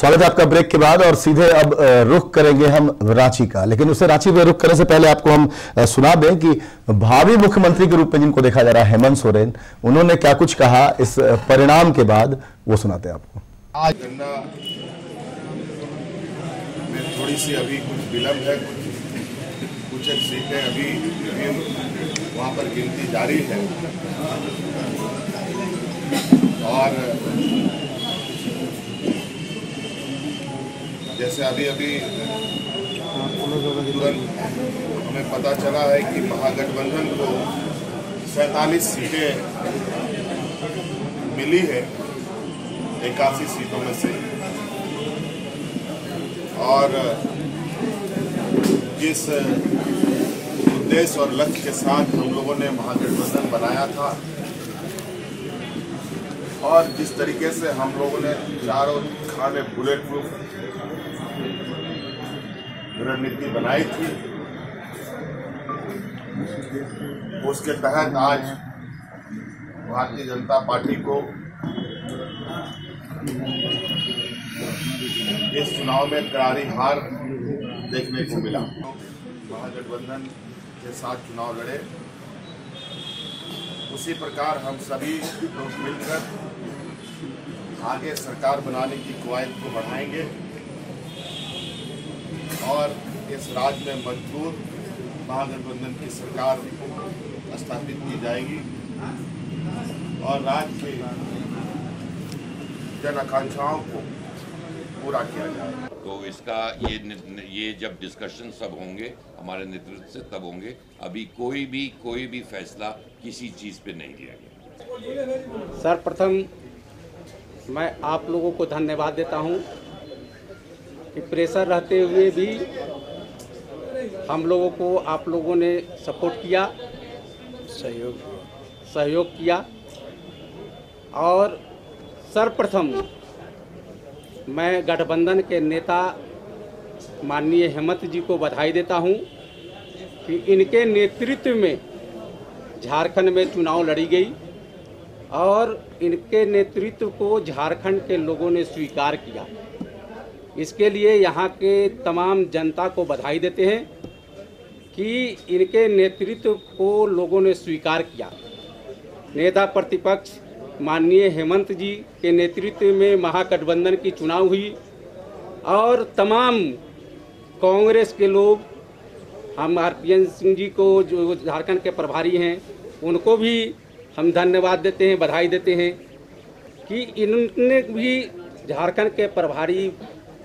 स्वागत है आपका ब्रेक के बाद और सीधे अब रुख करेंगे हम रांची का। लेकिन उससे रांची में रुख करने से पहले आपको हम सुना दें कि भावी मुख्यमंत्री के रूप में जिनको देखा जा रहा है हेमंत सोरेन, उन्होंने क्या कुछ कहा इस परिणाम के बाद, वो सुनाते हैं आपको। आज गन्ना में थोड़ी सी अभी कुछ विलम्ब है, कुछ सीटें अभी वहाँ पर गिनती जारी है और जैसे अभी तुरंत हमें पता चला है कि महागठबंधन को 47 सीटें मिली है 81 सीटों में से, और जिस उद्देश्य और लक्ष्य के साथ हम लोगों ने महागठबंधन बनाया था और जिस तरीके से हम लोगों ने चारों खाने बुलेट प्रूफ रणनीति बनाई थी, उसके तहत आज भारतीय जनता पार्टी को इस चुनाव में करारी हार देखने को मिला। महागठबंधन के साथ चुनाव लड़े, उसी प्रकार हम सभी लोग मिलकर आगे सरकार बनाने की कवायद को बढ़ाएंगे और इस राज्य में मजबूत महागठबंधन की सरकार स्थापित की जाएगी और राज्य की जन आकांक्षाओं को पूरा किया जाएगा। तो इसका ये जब डिस्कशन सब होंगे हमारे नेतृत्व से तब होंगे। अभी कोई भी फैसला किसी चीज़ पे नहीं लिया गया। सर्वप्रथम मैं आप लोगों को धन्यवाद देता हूं कि प्रेशर रहते हुए भी हम लोगों को आप लोगों ने सपोर्ट किया, सहयोग किया। और सर्वप्रथम मैं गठबंधन के नेता माननीय हेमंत जी को बधाई देता हूं कि इनके नेतृत्व में झारखंड में चुनाव लड़ी गई और इनके नेतृत्व को झारखंड के लोगों ने स्वीकार किया। इसके लिए यहाँ के तमाम जनता को बधाई देते हैं कि इनके नेतृत्व को लोगों ने स्वीकार किया। नेता प्रतिपक्ष माननीय हेमंत जी के नेतृत्व में महागठबंधन की चुनाव हुई और तमाम कांग्रेस के लोग, हम आरपीएन सिंह जी को जो झारखंड के प्रभारी हैं उनको भी हम धन्यवाद देते हैं, बधाई देते हैं कि इन्होंने भी झारखंड के प्रभारी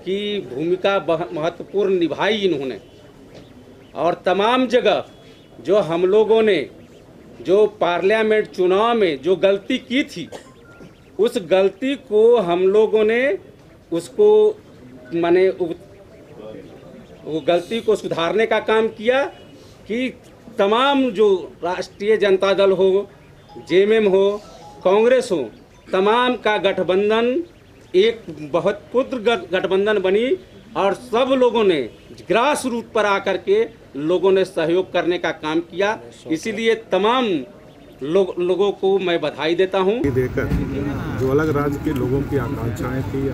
की भूमिका महत्वपूर्ण निभाई इन्होंने। और तमाम जगह जो हम लोगों ने जो पार्लियामेंट चुनाव में जो गलती की थी, उस गलती को हम लोगों ने उसको माने वो गलती को सुधारने का काम किया कि तमाम जो राष्ट्रीय जनता दल हो, जेएमएम हो, कांग्रेस हो, तमाम का गठबंधन एक बहुत पुत्र गठबंधन बनी और सब लोगों ने ग्रास रूट पर आकर के लोगों ने सहयोग करने का काम किया। इसीलिए तमाम लोगों को मैं बधाई देता हूं। देकर जो अलग राज्य के लोगों की आकांक्षाएं थी,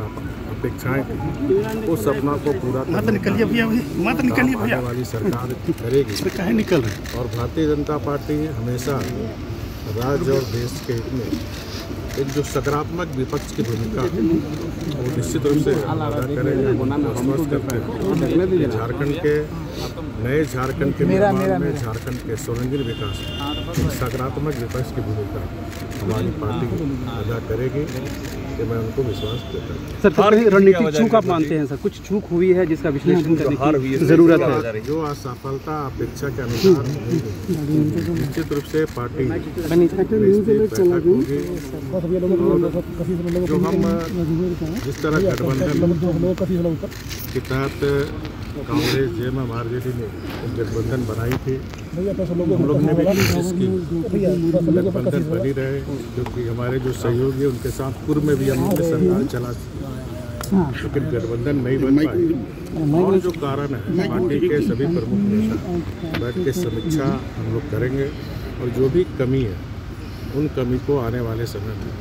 अपेक्षाएं थी, उस सपना को पूरा करने वाली सरकार करेगी। और भारतीय जनता पार्टी हमेशा राज्य और देश के हित में एक जो सकारात्मक विपक्ष की भूमिका है वो निश्चित रूप से अदा करेंगे। झारखंड के नए झारखंड के निर्माण में झारखंड के सर्वांगीण विकास में सकारात्मक विपक्ष की भूमिका हमारी पार्टी अदा करेगी, ये मैं उनको विश्वास देता हूँ। सर, तो रणनीतिक चूक आप मानते हैं सर? कुछ चूक हुई है जिसका विश्लेषण करने की जरूरत है? जो असफलता अपेक्षा के अनुसार निश्चित रूप से पार्टी जो हम जिस तरह गठबंधन के तहत कांग्रेस, जेएमएम, आरजेडी ने गठबंधन बनाई थी, हम लोग ने भी कोशिश की गठबंधन बनी रहे, क्योंकि हमारे जो सहयोगी उनके साथ पूर्व में भी हम सरकार चला, लेकिन गठबंधन नहीं बन पाई। और जो कारण है, पार्टी के सभी प्रमुख नेता बैठ के समीक्षा हम लोग करेंगे और जो भी कमी है उन कमी को आने वाले समय में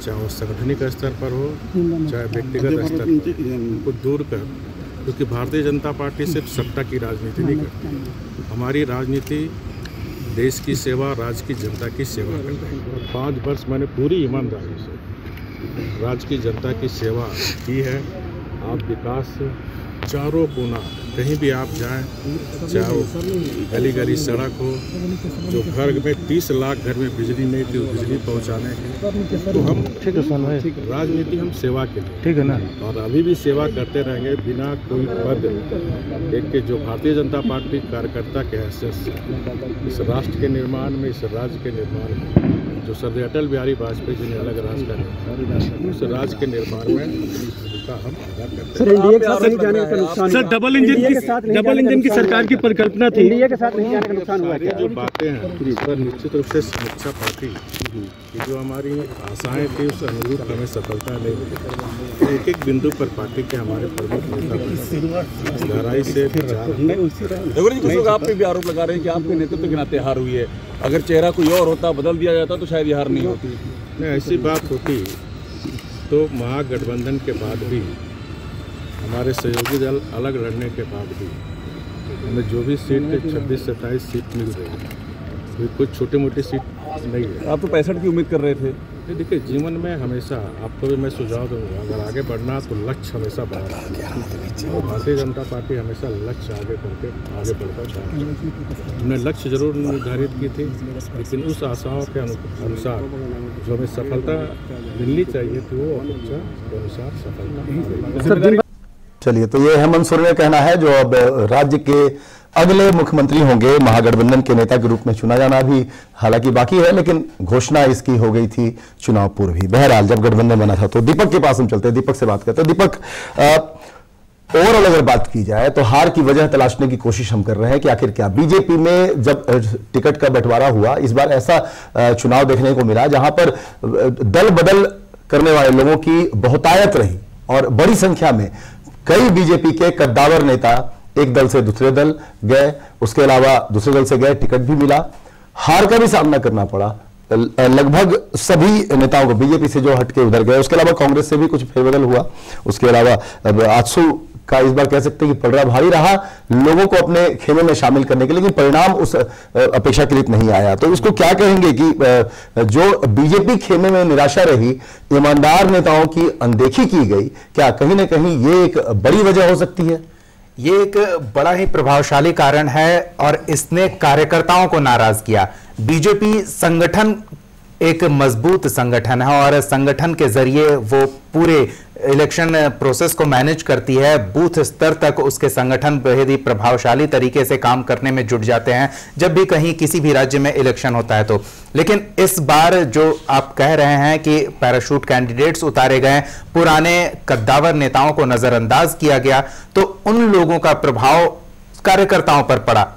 चाहे वो संगठनिक स्तर पर हो चाहे व्यक्तिगत स्तर पर, उनको दूर कर, क्योंकि भारतीय जनता पार्टी सिर्फ सत्ता की राजनीति नहीं करती। हमारी राजनीति देश की सेवा, राज्य की जनता की सेवा करती है। 5 वर्ष मैंने पूरी ईमानदारी से राज्य की जनता की सेवा की है। आप विकास चारों कोना कहीं भी आप जाएं, चाहे वो गली गली सड़क हो, जो घर में 30 लाख घर में बिजली नहीं थी, बिजली पहुंचाने के, तो हम राजनीति हम सेवा के लिए, ठीक है ना, और अभी भी सेवा करते रहेंगे बिना कोई पद एक के। जो भारतीय जनता पार्टी कार्यकर्ता के हैसियत से इस राष्ट्र के निर्माण में, इस राज्य के निर्माण में, जो सर्दार अटल बिहारी वाजपेयी जी ने अलग राज्य का निर्माण, उस राज्य के निर्माण में हम सर, इंडिया के साथ नहीं जाने का नुकसान, सर डबल इंजन की सरकार की परिकल्पना थी, इंडिया के साथ नहीं जाने का नुकसान हुआ क्या? जो बातें हैं इस पर निश्चित रूप से समीक्षा पार्टी कि जो हमारी आशाएं थी उस अनुरूप हमें सफलता नहीं मिली। एक एक बिंदु पर पार्टी के हमारे प्रमुख नेता गहराई से कुछ आप पे भी आरोप लगा रहे हैं कि आपके नेतृत्व के नाते हार हुई है, अगर चेहरा कोई और होता, बदल दिया जाता तो शायद ये हार नहीं होती। नहीं, ऐसी बात होती तो महागठबंधन के बाद भी, हमारे सहयोगी दल अलग लड़ने के बाद भी हमें जो भी सीट 26-27 सीट मिल रही है, कोई कुछ छोटी मोटी सीट नहीं है। आप तो 65 की उम्मीद कर रहे थे। देखिए, जीवन में हमेशा आपको भी मैं सुझाव दूंगा, अगर आगे बढ़ना तो लक्ष्य हमेशा बढ़ा, और भारतीय जनता पार्टी हमेशा लक्ष्य आगे बढ़ता चाहती है। हमने लक्ष्य जरूर निर्धारित की थी, लेकिन उस आशाओं के अनुसार जो हमें सफलता मिलनी चाहिए थी वो अपेक्षा के अनुसार सफलता। चलिए, तो ये हेमंत सोरेन का कहना है, जो अब राज्य के अगले मुख्यमंत्री होंगे, महागठबंधन के नेता के रूप में चुना जाना भी हालांकि बाकी है, लेकिन घोषणा इसकी हो गई थी चुनाव पूर्व ही। बहरहाल जब गठबंधन बना था, तो दीपक के पास हम चलते हैं, दीपक से बात करते हैं। दीपक, ओवरऑल अगर बात की जाए तो हार की वजह तलाशने की कोशिश हम कर रहे हैं कि आखिर क्या बीजेपी में जब टिकट का बंटवारा हुआ, इस बार ऐसा चुनाव देखने को मिला जहां पर दल बदल करने वाले लोगों की बहुतायत रही और बड़ी संख्या में कई बीजेपी के कद्दावर नेता एक दल से दूसरे दल गए, उसके अलावा दूसरे दल से गए, टिकट भी मिला, हार का भी सामना करना पड़ा लगभग सभी नेताओं को, बीजेपी से जो हटके उधर गए, उसके अलावा कांग्रेस से भी कुछ फेरबदल हुआ, उसके अलावा आजसू का इस बार कह सकते हैं कि पलड़ा भारी रहा लोगों को अपने खेमे में शामिल करने के लिए, लेकिन परिणाम उस अपेक्षाकृत नहीं आया। तो इसको क्या कहेंगे कि जो बीजेपी खेमे में निराशा रही, ईमानदार नेताओं की अनदेखी की गई, क्या कहीं ना कहीं ये एक बड़ी वजह हो सकती है? ये एक बड़ा ही प्रभावशाली कारण है और इसने कार्यकर्ताओं को नाराज किया। बीजेपी संगठन एक मजबूत संगठन है और संगठन के जरिए वो पूरे इलेक्शन प्रोसेस को मैनेज करती है, बूथ स्तर तक उसके संगठन बेहद ही प्रभावशाली तरीके से काम करने में जुट जाते हैं जब भी कहीं किसी भी राज्य में इलेक्शन होता है तो। लेकिन इस बार जो आप कह रहे हैं कि पैराशूट कैंडिडेट्स उतारे गए, पुराने कद्दावर नेताओं को नजरअंदाज किया गया, तो उन लोगों का प्रभाव कार्यकर्ताओं पर पड़ा,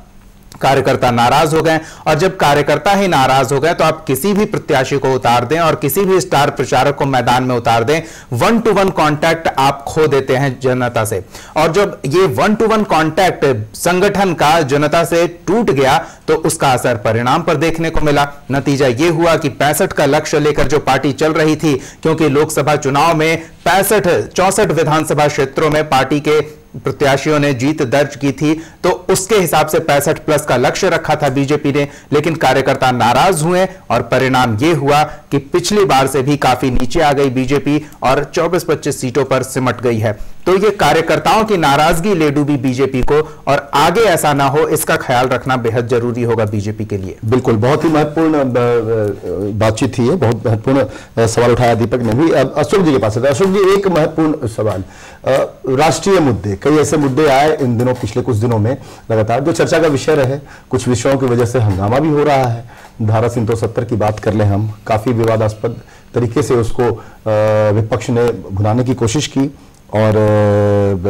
कार्यकर्ता नाराज हो गए। और जब कार्यकर्ता ही नाराज हो गए तो आप किसी भी प्रत्याशी को उतार दें और किसी भी स्टार प्रचारक को मैदान में उतार दें, 1-to-1 कांटेक्ट आप खो देते हैं जनता से। और जब ये 1-to-1 कांटेक्ट संगठन का जनता से टूट गया तो उसका असर परिणाम पर देखने को मिला। नतीजा ये हुआ कि 65 का लक्ष्य लेकर जो पार्टी चल रही थी, क्योंकि लोकसभा चुनाव में 64 विधानसभा क्षेत्रों में पार्टी के प्रत्याशियों ने जीत दर्ज की थी, तो उसके हिसाब से 65 प्लस का लक्ष्य रखा था बीजेपी ने, लेकिन कार्यकर्ता नाराज हुए और परिणाम यह हुआ कि पिछली बार से भी काफी नीचे आ गई बीजेपी और 24-25 सीटों पर सिमट गई है। तो ये कार्यकर्ताओं की नाराजगी ले डूबी बीजेपी को, और आगे ऐसा ना हो इसका ख्याल रखना बेहद जरूरी होगा बीजेपी के लिए। बिल्कुल, बहुत ही महत्वपूर्ण बातचीत थी, बहुत महत्वपूर्ण सवाल उठाया दीपक ने भी। अशोक जी के पास है। अशोक जी, एक महत्वपूर्ण सवाल, राष्ट्रीय मुद्दे, कई ऐसे मुद्दे आए इन दिनों, पिछले कुछ दिनों में लगातार जो चर्चा का विषय रहे, कुछ विषयों की वजह से हंगामा भी हो रहा है। धारा 370 की बात कर लें हम, काफी विवादास्पद तरीके से उसको विपक्ष ने भुनाने की कोशिश की और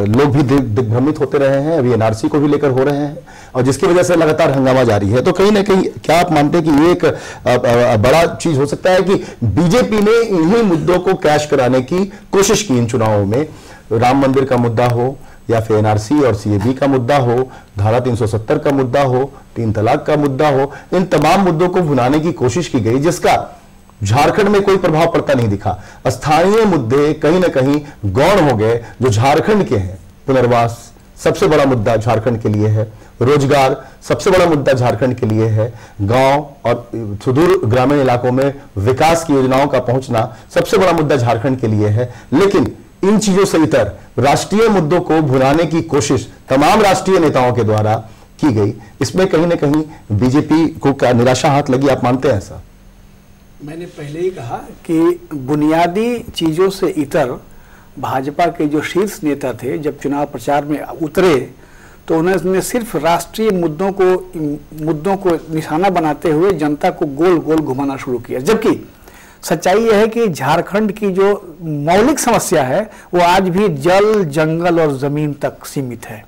लोग भी दिग्भ्रमित होते रहे हैं, अभी एनआरसी को भी लेकर हो रहे हैं, और जिसकी वजह से लगातार हंगामा जारी है। तो कहीं ना कहीं क्या आप मानते हैं कि ये एक बड़ा चीज हो सकता है कि बीजेपी ने इन्हीं मुद्दों को कैश कराने की कोशिश की इन चुनावों में, राम मंदिर का मुद्दा हो या फिर एनआरसी और सीएबी का मुद्दा हो, धारा 370 का मुद्दा हो, 3 तलाक का मुद्दा हो, इन तमाम मुद्दों को भुनाने की कोशिश की गई, जिसका झारखंड में कोई प्रभाव पड़ता नहीं दिखा। स्थानीय मुद्दे कहीं ना कहीं गौण हो गए जो झारखंड के हैं। पुनर्वास सबसे बड़ा मुद्दा झारखंड के लिए है, रोजगार सबसे बड़ा मुद्दा झारखंड के लिए है, गांव और सुदूर ग्रामीण इलाकों में विकास की योजनाओं का पहुंचना सबसे बड़ा मुद्दा झारखंड के लिए है। लेकिन इन चीजों से इतर राष्ट्रीय मुद्दों को भुलाने की कोशिश तमाम राष्ट्रीय नेताओं के द्वारा की गई। इसमें कहीं ना कहीं बीजेपी को क्या निराशा हाथ लगी, आप मानते हैं ऐसा? मैंने पहले ही कहा कि बुनियादी चीजों से इतर भाजपा के जो शीर्ष नेता थे जब चुनाव प्रचार में उतरे तो उन्होंने सिर्फ राष्ट्रीय मुद्दों को निशाना बनाते हुए जनता को गोल गोल घुमाना शुरू किया। जबकि सच्चाई यह है कि झारखंड की जो मौलिक समस्या है वो आज भी जल, जंगल और जमीन तक सीमित है।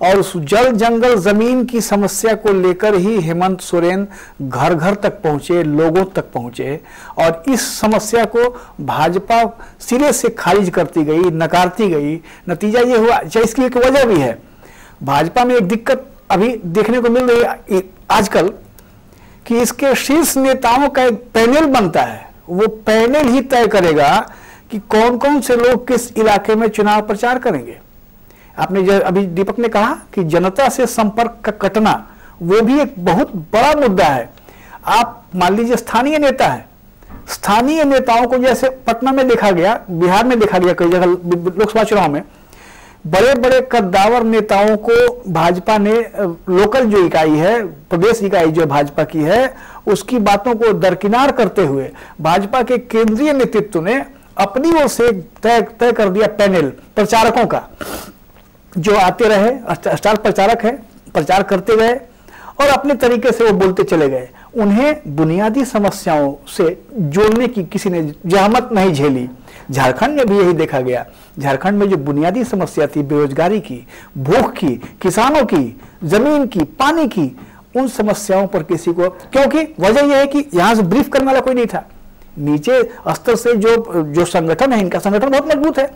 और उस जल, जंगल, जमीन की समस्या को लेकर ही हेमंत सोरेन घर घर तक पहुंचे, लोगों तक पहुंचे और इस समस्या को भाजपा सिरे से खारिज करती गई, नकारती गई। नतीजा ये हुआ, इसकी एक वजह भी है। भाजपा में एक दिक्कत अभी देखने को मिल रही है आजकल कि इसके शीर्ष नेताओं का एक पैनल बनता है। वो पैनल ही तय करेगा कि कौन कौन से लोग किस इलाके में चुनाव प्रचार करेंगे। आपने जो अभी दीपक ने कहा कि जनता से संपर्क का कटना, वो भी एक बहुत बड़ा मुद्दा है। आप मान लीजिए स्थानीय नेता है, स्थानीय नेताओं को जैसे पटना में देखा गया, बिहार में देखा गया, कई जगह लोकसभा चुनाव में बड़े बड़े कद्दावर नेताओं को भाजपा ने लोकल जो इकाई है, प्रदेश इकाई जो भाजपा की है, उसकी बातों को दरकिनार करते हुए भाजपा के केंद्रीय नेतृत्व ने अपनी ओर से तय कर दिया पैनल प्रचारकों का, जो आते रहे, स्टार प्रचारक है, प्रचार करते गए और अपने तरीके से वो बोलते चले गए। उन्हें बुनियादी समस्याओं से जोड़ने की किसी ने जहमत नहीं झेली। झारखंड में भी यही देखा गया। झारखंड में जो बुनियादी समस्या थी, बेरोजगारी की, भूख की, किसानों की, जमीन की, पानी की, उन समस्याओं पर किसी को, क्योंकि वजह यह है कि यहां से ब्रीफ करने वाला कोई नहीं था। नीचे स्तर से जो संगठन है, इनका संगठन बहुत मजबूत है,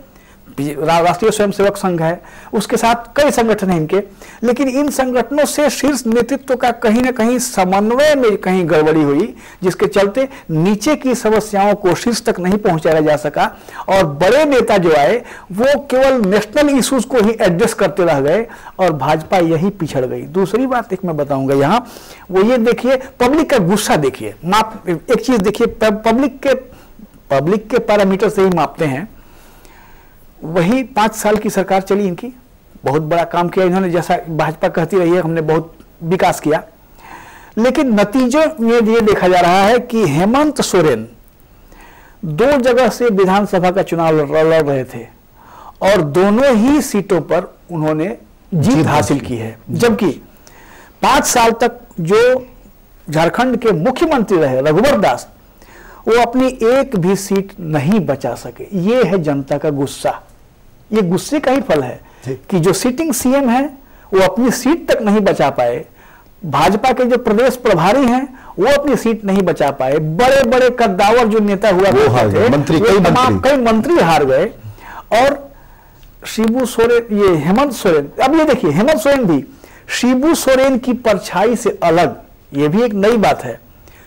राष्ट्रीय स्वयंसेवक संघ है, उसके साथ कई संगठन हैं इनके, लेकिन इन संगठनों से शीर्ष नेतृत्व का कहीं ना कहीं समन्वय में कहीं गड़बड़ी हुई, जिसके चलते नीचे की समस्याओं को शीर्ष तक नहीं पहुंचाया जा सका और बड़े नेता जो आए वो केवल नेशनल इश्यूज को ही एड्रेस करते रह गए और भाजपा यही पिछड़ गई। दूसरी बात एक मैं बताऊंगा यहाँ, वो ये देखिए, पब्लिक का गुस्सा देखिए, एक चीज देखिए, पब्लिक के पैरामीटर से ही मापते हैं। वही 5 साल की सरकार चली इनकी, बहुत बड़ा काम किया इन्होंने, जैसा भाजपा कहती रही है हमने बहुत विकास किया, लेकिन नतीजे में ये देखा जा रहा है कि हेमंत सोरेन 2 जगह से विधानसभा का चुनाव लड़ रहे थे और दोनों ही सीटों पर उन्होंने जीत हासिल की है। जबकि 5 साल तक जो झारखंड के मुख्यमंत्री रहे रघुवर दास, वो अपनी एक भी सीट नहीं बचा सके। ये है जनता का गुस्सा। ये गुस्से का ही फल है कि जो सिटिंग सीएम है वो अपनी सीट तक नहीं बचा पाए, भाजपा के जो प्रदेश प्रभारी हैं वो अपनी सीट नहीं बचा पाए, बड़े बड़े कद्दावर जो नेता हुआ थे, कई मंत्री हार गए। और शिबू सोरेन, ये हेमंत सोरेन, अब ये देखिए हेमंत सोरेन भी शिबू सोरेन की परछाई से अलग, ये भी एक नई बात है।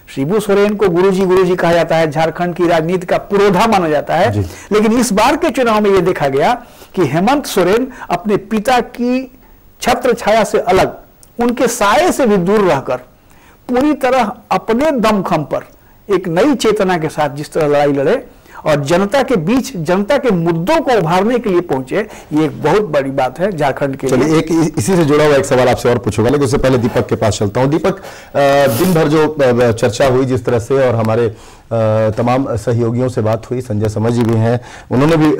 शिबू सोरेन को गुरुजी कहा जाता है, झारखंड की राजनीति का पुरोधा माना जाता है, लेकिन इस बार के चुनाव में यह देखा गया कि हेमंत सोरेन अपने पिता की छत्र छाया से अलग, उनके साये से भी दूर रहकर पूरी तरह अपने दमखम पर एक नई चेतना के साथ जिस तरह लड़ाई लड़े और जनता के बीच जनता के मुद्दों को उभारने के लिए पहुंचे, ये एक बहुत बड़ी बात है झारखंड के लिए। एक इसी से जुड़ा हुआ एक सवाल आपसे और पूछूंगा, लेकिन उससे पहले दीपक के पास चलता हूं। दीपक, दिन भर जो चर्चा हुई जिस तरह से, और हमारे तमाम सहयोगियों से बात हुई, संजय समझ जी भी हैं, उन्होंने भी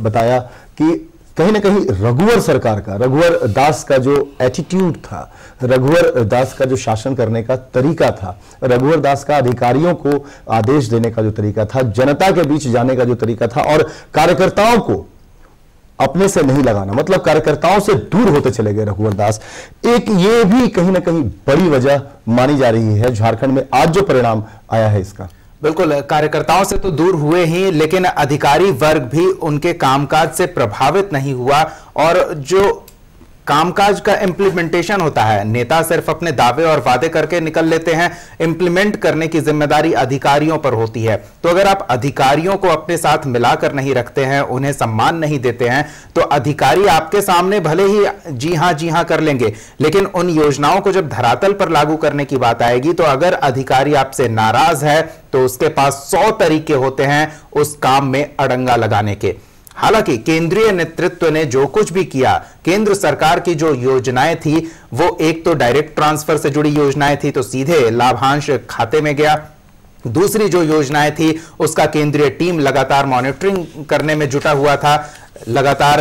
बताया कि कहीं ना कहीं रघुवर सरकार का, रघुवर दास का जो एटीट्यूड था, रघुवर दास का जो शासन करने का तरीका था, रघुवर दास का अधिकारियों को आदेश देने का जो तरीका था, जनता के बीच जाने का जो तरीका था और कार्यकर्ताओं को अपने से नहीं लगाना, मतलब कार्यकर्ताओं से दूर होते चले गए रघुवर दास। एक ये भी कहीं ना कहीं बड़ी वजह मानी जा रही है झारखंड में आज जो परिणाम आया है इसका। बिल्कुल, कार्यकर्ताओं से तो दूर हुए ही, लेकिन अधिकारी वर्ग भी उनके कामकाज से प्रभावित नहीं हुआ और जो कामकाज का इंप्लीमेंटेशन होता है। नेता सिर्फ अपने दावे और वादे करके निकल लेते हैं, इंप्लीमेंट करने की जिम्मेदारी अधिकारियों पर होती है। तो अगर आप अधिकारियों को अपने साथ मिलाकर नहीं रखते हैं, उन्हें सम्मान नहीं देते हैं, तो अधिकारी आपके सामने भले ही जी हां कर लेंगे, लेकिन उन योजनाओं को जब धरातल पर लागू करने की बात आएगी तो अगर अधिकारी आपसे नाराज है तो उसके पास 100 तरीके होते हैं उस काम में अड़ंगा लगाने के। हालांकि केंद्रीय नेतृत्व ने जो कुछ भी किया, केंद्र सरकार की जो योजनाएं थी वो एक तो डायरेक्ट ट्रांसफर से जुड़ी योजनाएं थी, तो सीधे लाभांश खाते में गया। दूसरी जो योजनाएं थी उसका केंद्रीय टीम लगातार मॉनिटरिंग करने में जुटा हुआ था। लगातार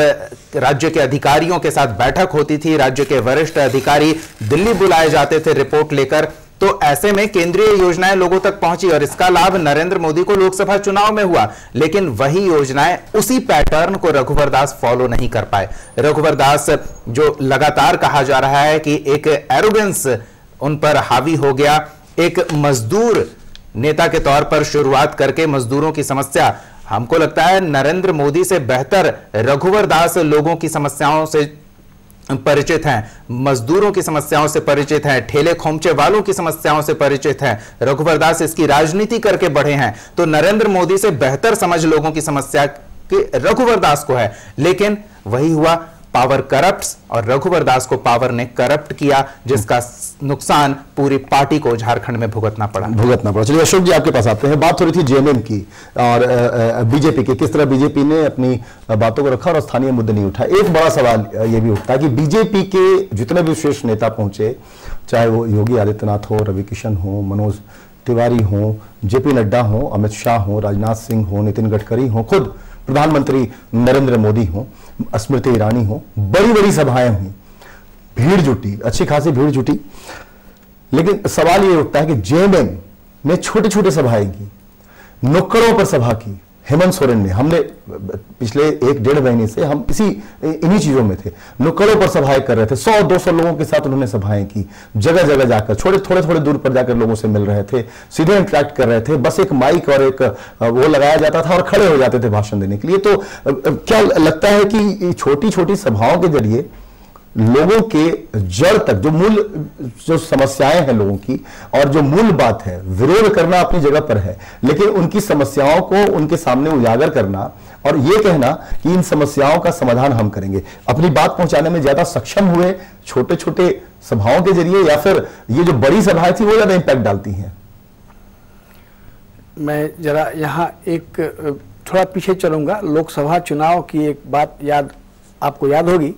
राज्य के अधिकारियों के साथ बैठक होती थी, राज्य के वरिष्ठ अधिकारी दिल्ली बुलाए जाते थे रिपोर्ट लेकर। तो ऐसे में केंद्रीय योजनाएं लोगों तक पहुंची और इसका लाभ नरेंद्र मोदी को लोकसभा चुनाव में हुआ। लेकिन वही योजनाएं, उसी पैटर्न को रघुवर दास फॉलो नहीं कर पाए। रघुवर दास, जो लगातार कहा जा रहा है कि एक एरोगेंस उन पर हावी हो गया, एक मजदूर नेता के तौर पर शुरुआत करके मजदूरों की समस्या, हमको लगता है नरेंद्र मोदी से बेहतर रघुवर दास लोगों की समस्याओं से परिचित हैं, मजदूरों की समस्याओं से परिचित हैं, ठेले खोमचे वालों की समस्याओं से परिचित हैं। रघुवर दास इसकी राजनीति करके बढ़े हैं, तो नरेंद्र मोदी से बेहतर समझ लोगों की समस्या के रघुवर दास को है। लेकिन वही हुआ, पावर करप्ट्स, और रघुवर दास को पावर ने करप्ट किया, जिसका नुकसान पूरी पार्टी को झारखंड में भुगतना पड़ा। चलिए अशोक जी, आपके पास आते हैं। बात हो रही थी जेएमएम की और बीजेपी की, किस तरह बीजेपी ने अपनी बातों को रखा और स्थानीय मुद्दे नहीं उठाए। एक बड़ा सवाल यह भी उठता है कि बीजेपी के जितने भी शीर्ष नेता पहुंचे, चाहे वो योगी आदित्यनाथ हो, रवि किशन हो, मनोज तिवारी हो, जेपी नड्डा हो, अमित शाह हो, राजनाथ सिंह हो, नितिन गडकरी हो, खुद प्रधानमंत्री नरेंद्र मोदी हो, स्मृति ईरानी हो, बड़ी बड़ी सभाएं हुई, भीड़ जुटी, अच्छी खासी भीड़ जुटी। लेकिन सवाल ये उठता है कि जेएमएम ने छोटे छोटे सभाएं की, नुक्कड़ों पर सभा की। हेमंत सोरेन ने, हमने पिछले 1-1.5 महीने से हम इन्हीं चीजों में थे, नुक्कड़ों पर सभाएं कर रहे थे। 100-200 लोगों के साथ उन्होंने सभाएं की, जगह जगह जाकर, थोड़े दूर पर जाकर लोगों से मिल रहे थे, सीधे इंटरेक्ट कर रहे थे। बस एक माइक और एक वो लगाया जाता था और खड़े हो जाते थे भाषण देने के लिए। तो क्या लगता है कि छोटी छोटी सभाओं के जरिए लोगों के जड़ तक जो समस्याएं हैं लोगों की और जो मूल बात है, विरोध करना अपनी जगह पर है, लेकिन उनकी समस्याओं को उनके सामने उजागर करना और ये कहना कि इन समस्याओं का समाधान हम करेंगे, अपनी बात पहुंचाने में ज्यादा सक्षम हुए छोटे छोटे सभाओं के जरिए, या फिर ये जो बड़ी सभाएं थी वो ज्यादा इंपैक्ट डालती हैं? मैं जरा यहाँ एक थोड़ा पीछे चलूंगा। लोकसभा चुनाव की एक बात आपको याद होगी,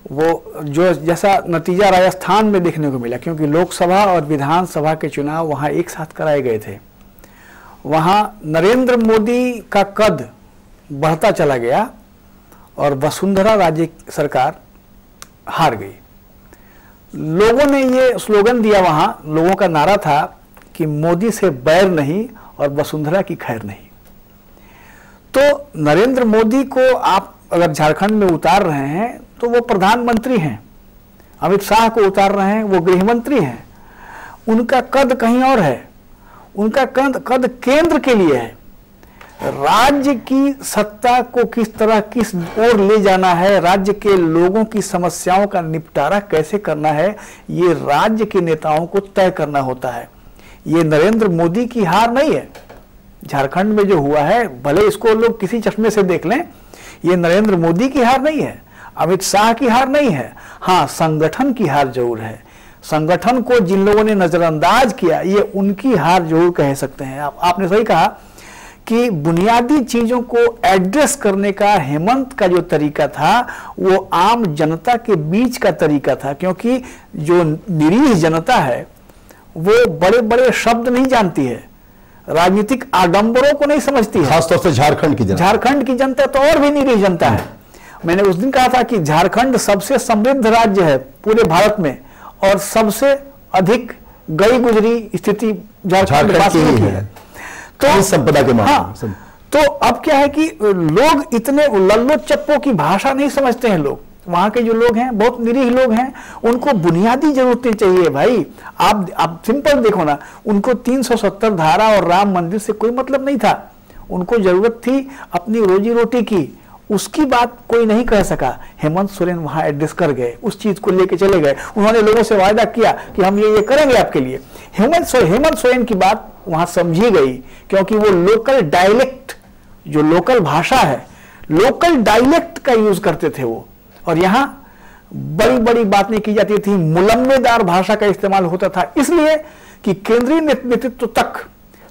वो जो जैसा नतीजा राजस्थान में देखने को मिला, क्योंकि लोकसभा और विधानसभा के चुनाव वहाँ एक साथ कराए गए थे। वहाँ नरेंद्र मोदी का कद बढ़ता चला गया और वसुंधरा राजे सरकार हार गई। लोगों ने ये स्लोगन दिया, वहाँ लोगों का नारा था कि मोदी से बैर नहीं और वसुंधरा की खैर नहीं। तो नरेंद्र मोदी को आप अगर झारखंड में उतार रहे हैं तो वो प्रधानमंत्री हैं, अमित शाह को उतार रहे हैं, वो गृह मंत्री हैं, उनका कद कहीं और है, उनका कद केंद्र के लिए है। राज्य की सत्ता को किस तरह किस ओर ले जाना है, राज्य के लोगों की समस्याओं का निपटारा कैसे करना है, ये राज्य के नेताओं को तय करना होता है। ये नरेंद्र मोदी की हार नहीं है। झारखंड में जो हुआ है, भले इसको लोग किसी चश्मे से देख लें, ये नरेंद्र मोदी की हार नहीं है, अमित शाह की हार नहीं है। हाँ, संगठन की हार जरूर है। संगठन को जिन लोगों ने नजरअंदाज किया, ये उनकी हार जरूर कह सकते हैं। आपने सही कहा कि बुनियादी चीजों को एड्रेस करने का हेमंत का जो तरीका था वो आम जनता के बीच का तरीका था, क्योंकि जो निरीह जनता है वो बड़े बड़े शब्द नहीं जानती है, राजनीतिक आडंबरों को नहीं समझती है। खासतौर से झारखंड की जनता तो और भी निरीह जनता है। मैंने उस दिन कहा था कि झारखंड सबसे समृद्ध राज्य है पूरे भारत में और सबसे अधिक गई गुजरी स्थिति झारखंड की है। तो संपदा के मामले में तो अब क्या है कि लोग इतने लल्लो चप्पो की भाषा नहीं समझते हैं। लोग वहां के जो लोग हैं बहुत निरीह लोग हैं, उनको बुनियादी जरूरतें चाहिए भाई। आप सिंपल देखो ना, उनको 370 धारा और राम मंदिर से कोई मतलब नहीं था। उनको जरूरत थी अपनी रोजी रोटी की, उसकी बात कोई नहीं कह सका। हेमंत सोरेन वहां एड्रेस कर गए, उस चीज को लेके चले गए, उन्होंने लोगों से वायदा किया कि हम ये करेंगे आपके लिए। हेमंत सोरेन की बात वहां समझी गई, क्योंकि वो लोकल डायलेक्ट, जो लोकल भाषा है, लोकल डायलेक्ट का यूज करते थे वो। और यहां बड़ी बड़ी बातें की जाती थी, मुलम्मेदार भाषा का इस्तेमाल होता था, इसलिए कि केंद्रीय नेतृत्व तक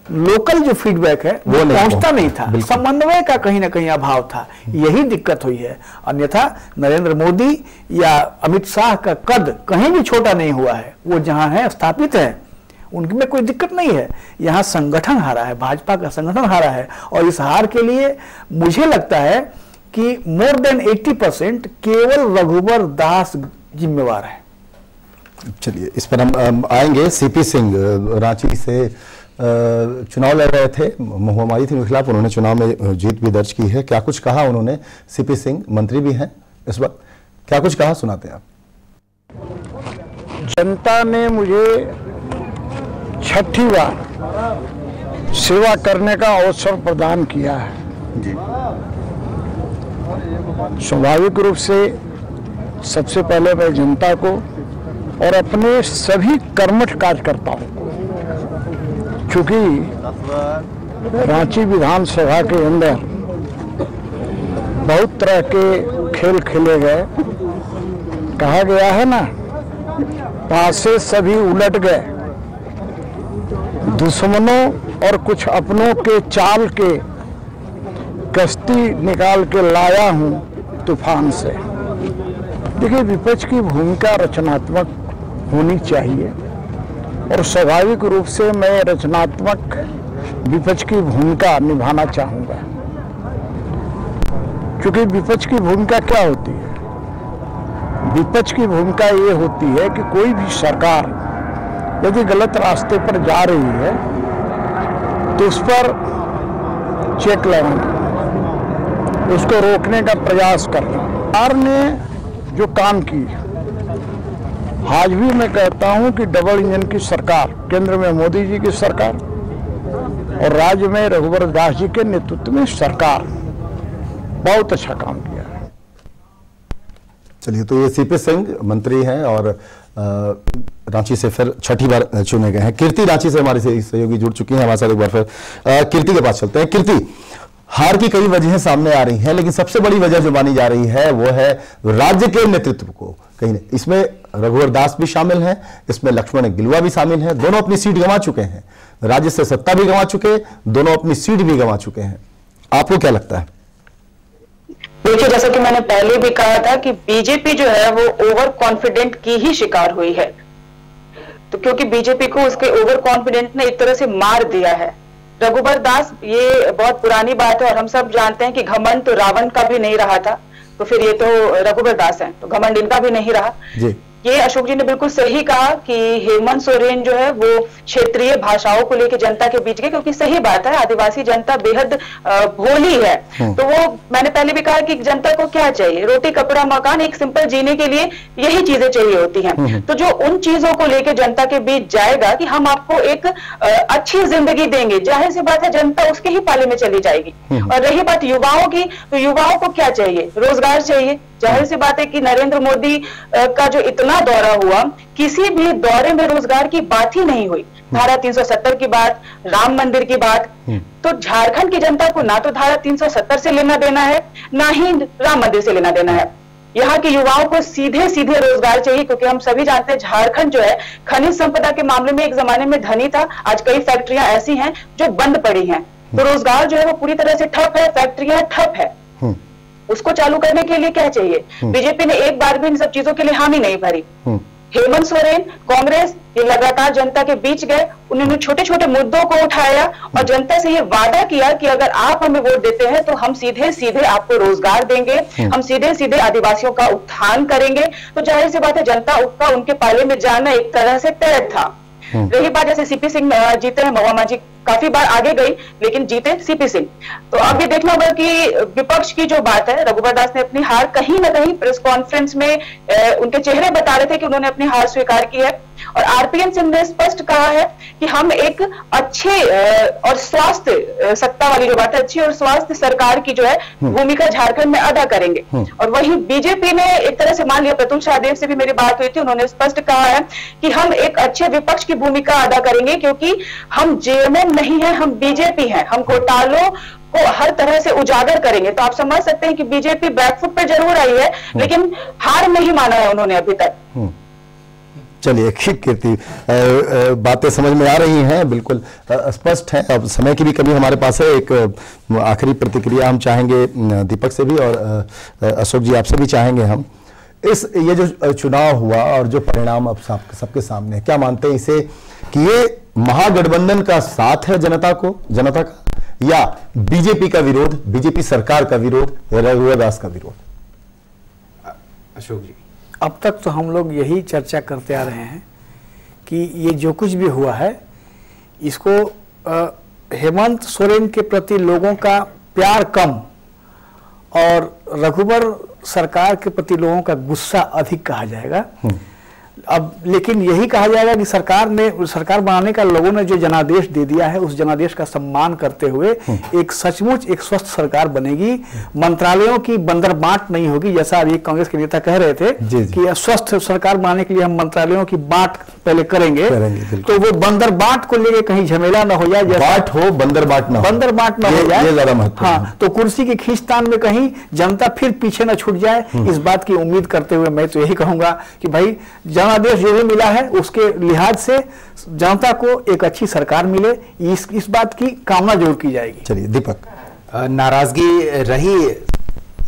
लोकल जो फीडबैक है वो पहुंचता नहीं था, समन्वय का कहीं ना कहीं अभाव था। यही दिक्कत हुई है। अन्यथा नरेंद्र मोदी या अमित शाह का कद कहीं भी छोटा नहीं हुआ है, वो जहां है स्थापित है, उनमें कोई दिक्कत नहीं है। यहाँ संगठन हारा है, भाजपा का संगठन हारा है, और इस हार के लिए मुझे लगता है कि मोर देन 80% केवल रघुबर दास जिम्मेवार है। चलिए, इस पर हम आएंगे। सीपी सिंह रांची से चुनाव लड़ रहे थे, महामारी थी उनके खिलाफ, उन्होंने चुनाव में जीत भी दर्ज की है। क्या कुछ कहा उन्होंने? सीपी सिंह मंत्री भी हैं इस वक्त, क्या कुछ कहा, सुनाते हैं आप। जनता ने मुझे 6ठी बार सेवा करने का अवसर प्रदान किया है जी। स्वाभाविक रूप से सबसे पहले मैं जनता को और अपने सभी कर्मठ कार्यकर्ताओं को, चूंकि रांची विधानसभा के अंदर बहुत तरह के खेल खेले गए, कहा गया है ना, पासे सभी उलट गए, दुश्मनों और कुछ अपनों के चाल के कश्ती निकाल के लाया हूं तूफान से। देखिए, विपक्ष की भूमिका रचनात्मक होनी चाहिए, और स्वाभाविक रूप से मैं रचनात्मक विपक्ष की भूमिका निभाना चाहूंगा। क्योंकि विपक्ष की भूमिका क्या होती है? विपक्ष की भूमिका ये होती है कि कोई भी सरकार यदि गलत रास्ते पर जा रही है तो उस पर चेक लगाना, उसको रोकने का प्रयास करना। सरकार ने जो काम की, आज भी मैं कहता हूं कि डबल इंजन की सरकार, केंद्र में मोदी जी की सरकार और राज्य में रघुबर दास जी के नेतृत्व में सरकार, बहुत अच्छा काम किया है। चलिए, तो ये सीपी सिंह मंत्री हैं और रांची से फिर 6ठी बार चुने गए हैं। कीर्ति रांची से हमारे सहयोगी जुड़ चुकी हैं हमारे साथ। एक बार फिर कीर्ति के पास चलते हैं। कीर्ति, हार की कई वजहें सामने आ रही हैं, लेकिन सबसे बड़ी वजह जो मानी जा रही है वो है राज्य के नेतृत्व को कहीं नहीं, इसमें रघुवर दास भी शामिल हैं, इसमें लक्ष्मण गिलुआ भी शामिल हैं, दोनों अपनी सीट गंवा चुके हैं, राज्य से सत्ता भी गंवा चुके, दोनों अपनी सीट भी गंवा चुके हैं। आपको क्या लगता है? देखिए, जैसा कि मैंने पहले भी कहा था कि बीजेपी जो है वो ओवर कॉन्फिडेंट की ही शिकार हुई है। तो क्योंकि बीजेपी को उसके ओवर कॉन्फिडेंट ने एक तरह से मार दिया है। रघुबर दास, ये बहुत पुरानी बात है और हम सब जानते हैं कि घमंड तो रावण का भी नहीं रहा था, तो फिर ये तो रघुबर दास हैं, तो घमंड इनका भी नहीं रहा जी। ये अशोक जी ने बिल्कुल सही कहा कि हेमंत सोरेन जो है वो क्षेत्रीय भाषाओं को लेकर जनता के बीच गए, क्योंकि सही बात है, आदिवासी जनता बेहद भोली है। तो वो, मैंने पहले भी कहा कि जनता को क्या चाहिए, रोटी कपड़ा मकान, एक सिंपल जीने के लिए यही चीजें चाहिए होती हैं। तो जो उन चीजों को लेकर जनता के बीच जाएगा कि हम आपको एक अच्छी जिंदगी देंगे, जाहिर सी बात है जनता उसके ही पाले में चली जाएगी। और रही बात युवाओं की, तो युवाओं को क्या चाहिए? रोजगार चाहिए। जाहिर सी बात है कि नरेंद्र मोदी का जो इतना दौरा हुआ, किसी भी दौरे में रोजगार की बात ही नहीं हुई। धारा 370 की बात, राम मंदिर की बात, तो झारखंड की जनता को ना तो धारा 370 से लेना देना है, ना ही राम मंदिर से लेना देना है। यहाँ के युवाओं को सीधे सीधे रोजगार चाहिए, क्योंकि हम सभी जानते हैं झारखंड जो है खनिज संपदा के मामले में एक जमाने में धनी था, आज कई फैक्ट्रियां ऐसी हैं जो बंद पड़ी हैं। तो रोजगार जो है वो पूरी तरह से ठप है, फैक्ट्रियां ठप है। उसको चालू करने के लिए क्या चाहिए? बीजेपी ने एक बार भी इन सब चीजों के लिए हामी नहीं भरी। हेमंत सोरेन, कांग्रेस, ये लगातार जनता के बीच गए, उन्होंने छोटे छोटे मुद्दों को उठाया और जनता से ये वादा किया कि अगर आप हमें वोट देते हैं तो हम सीधे सीधे आपको रोजगार देंगे, हम सीधे सीधे आदिवासियों का उत्थान करेंगे। तो जाहिर सी बात है जनता का उनके पाले में जाना एक तरह से तय था। रही बात, जैसे सीपी सिंह जीते हैं, महुआ माझी काफी बार आगे गई लेकिन जीते सीपी सिंह। तो अब ये देखना होगा कि विपक्ष की जो बात है, रघुबर दास ने अपनी हार कहीं ना कहीं प्रेस कॉन्फ्रेंस में उनके चेहरे बता रहे थे कि उन्होंने अपनी हार स्वीकार की है। और आरपीएन सिंह ने स्पष्ट कहा है कि हम एक अच्छे और स्वास्थ्य सत्ता वाली जो बात है, अच्छी और स्वास्थ्य सरकार की जो है भूमिका झारखंड में अदा करेंगे। और वही बीजेपी ने एक तरह से मान लिया, प्रतुल शाहदेव से भी मेरी बात हुई थी, उन्होंने स्पष्ट कहा है कि हम एक अच्छे विपक्ष की भूमिका अदा करेंगे, क्योंकि हम जेएमएम नहीं है, हम बीजेपी हैं, हम घोटालों को हर तरह से उजागर करेंगे। तो आप समझ सकते हैं कि बीजेपी बैकफुट पे जरूर आई है, लेकिन हार नहीं माना है उन्होंने अभी तक। चलिए कीर्ति, बातें समझ में आ रही हैं, बिल्कुल स्पष्ट है। अब समय की भी कमी हमारे पास है, एक आखिरी प्रतिक्रिया हम चाहेंगे दीपक से भी और अशोक जी आपसे भी चाहेंगे हम। ये जो चुनाव हुआ और जो परिणाम अब सबके सामने है, क्या मानते हैं इसे कि ये महागठबंधन का साथ है जनता का, या बीजेपी का विरोध, बीजेपी सरकार का विरोध, रघुवर दास का विरोध? अशोक जी, अब तक तो हम लोग यही चर्चा करते आ रहे हैं कि ये जो कुछ भी हुआ है इसको हेमंत सोरेन के प्रति लोगों का प्यार कम और रघुवर सरकार के प्रति लोगों का गुस्सा अधिक कहा जाएगा। अब लेकिन यही कहा जाएगा कि सरकार बनाने का लोगों ने जो जनादेश दे दिया है, उस जनादेश का सम्मान करते हुए एक सचमुच एक स्वस्थ सरकार बनेगी। मंत्रालयों की बंदर बांट नहीं होगी, जैसा अभी कांग्रेस के नेता कह रहे थे कि स्वस्थ सरकार बनाने के लिए हम मंत्रालयों की बांट पहले करेंगे तो वो बंदर बांट को लेके कहीं झमेला न हो जाए, बांट हो बंदर बांट न हो जाए। हाँ, तो कुर्सी की खींचतान में कहीं जनता फिर पीछे न छूट जाए, इस बात की उम्मीद करते हुए मैं तो यही कहूंगा कि भाई जनादेश जो भी मिला है उसके लिहाज से जनता को एक अच्छी सरकार मिले, इस बात की कामना जरूर की जाएगी। चलिए दीपक, नाराजगी रही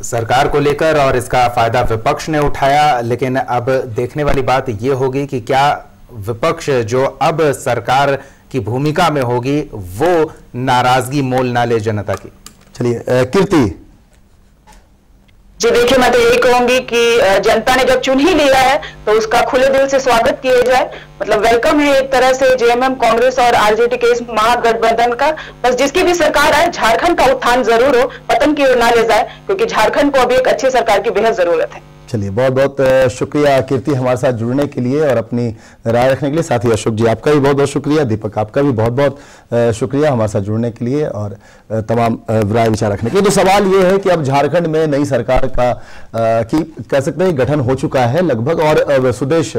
सरकार को लेकर और इसका फायदा विपक्ष ने उठाया, लेकिन अब देखने वाली बात यह होगी कि क्या विपक्ष जो अब सरकार की भूमिका में होगी वो नाराजगी मोल ना ले जनता की। चलिए कीर्ति जी, देखिए मैं तो यही कहूंगी कि जनता ने जब चुन ही लिया है तो उसका खुले दिल से स्वागत किया जाए। मतलब वेलकम है एक तरह से जेएमएम, कांग्रेस और आरजेडी के इस महागठबंधन का। बस जिसकी भी सरकार आए झारखंड का उत्थान जरूर हो, पतन की ओर ना ले जाए, क्योंकि झारखंड को अभी एक अच्छी सरकार की बेहद जरूरत है। चलिए बहुत बहुत शुक्रिया कीर्ति हमारे साथ जुड़ने के लिए और अपनी राय रखने के लिए। साथ ही अशोक जी आपका भी बहुत बहुत शुक्रिया, दीपक आपका भी बहुत बहुत शुक्रिया हमारे साथ जुड़ने के लिए और तमाम राय विचार रखने के लिए। तो सवाल ये है कि अब झारखंड में नई सरकार का की कह सकते हैं गठन हो चुका है लगभग, और सुदेश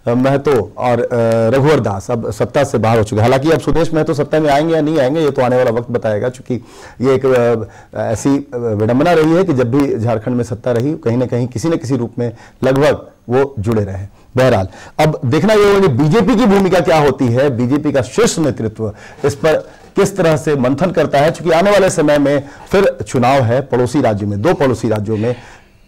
महतो और रघुवर दास अब सत्ता से बाहर हो चुके हैं। हालांकि अब सुदेश महतो सत्ता में आएंगे या नहीं आएंगे ये तो आने वाला वक्त बताएगा, चूंकि ये एक ऐसी विडंबना रही है कि जब भी झारखंड में सत्ता रही कहीं ना कहीं किसी न किसी रूप में लगभग वो जुड़े रहे। बहरहाल अब देखना यह होगा कि बीजेपी की भूमिका क्या होती है, बीजेपी का शीर्ष नेतृत्व इस पर किस तरह से मंथन करता है, क्योंकि आने वाले समय में फिर चुनाव है पड़ोसी राज्यों में, 2 पड़ोसी राज्यों में,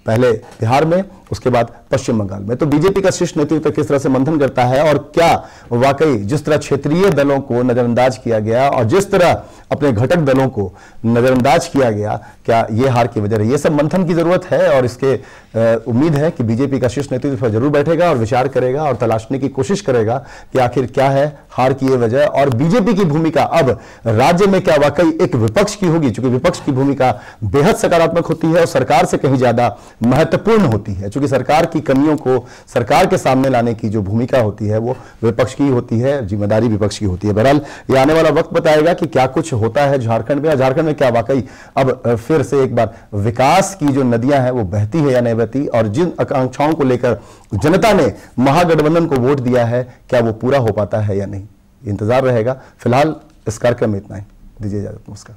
पहले बिहार में उसके बाद पश्चिम बंगाल में। तो बीजेपी का शीर्ष नेतृत्व किस तरह से मंथन करता है और क्या वाकई जिस तरह क्षेत्रीय दलों को नजरअंदाज किया गया और जिस तरह अपने घटक दलों को नजरअंदाज किया गया, क्या ये हार की वजह है? ये सब मंथन की जरूरत है और इसके उम्मीद है कि बीजेपी का शीर्ष नेतृत्व जरूर बैठेगा और विचार करेगा और तलाशने की कोशिश करेगा कि आखिर क्या है हार की ये वजह, और बीजेपी की भूमिका अब राज्य में क्या वाकई एक विपक्ष की होगी, क्योंकि विपक्ष की भूमिका बेहद सकारात्मक होती है और सरकार से कहीं ज्यादा महत्वपूर्ण होती है, क्योंकि सरकार की कमियों को सरकार के सामने लाने की जो भूमिका होती है वो विपक्ष की होती है, जिम्मेदारी विपक्ष की होती है। बहरहाल ये आने वाला वक्त बताएगा कि क्या कुछ होता है झारखंड में, और झारखंड में क्या वाकई अब फिर से एक बार विकास की जो नदियां हैं वो बहती है या नहीं बहती, और जिन आकांक्षाओं को लेकर जनता ने महागठबंधन को वोट दिया है क्या वो पूरा हो पाता है या नहीं, इंतजार रहेगा। फिलहाल इस कार्यक्रम में इतना ही, दीजिए इजाजत, नमस्कार।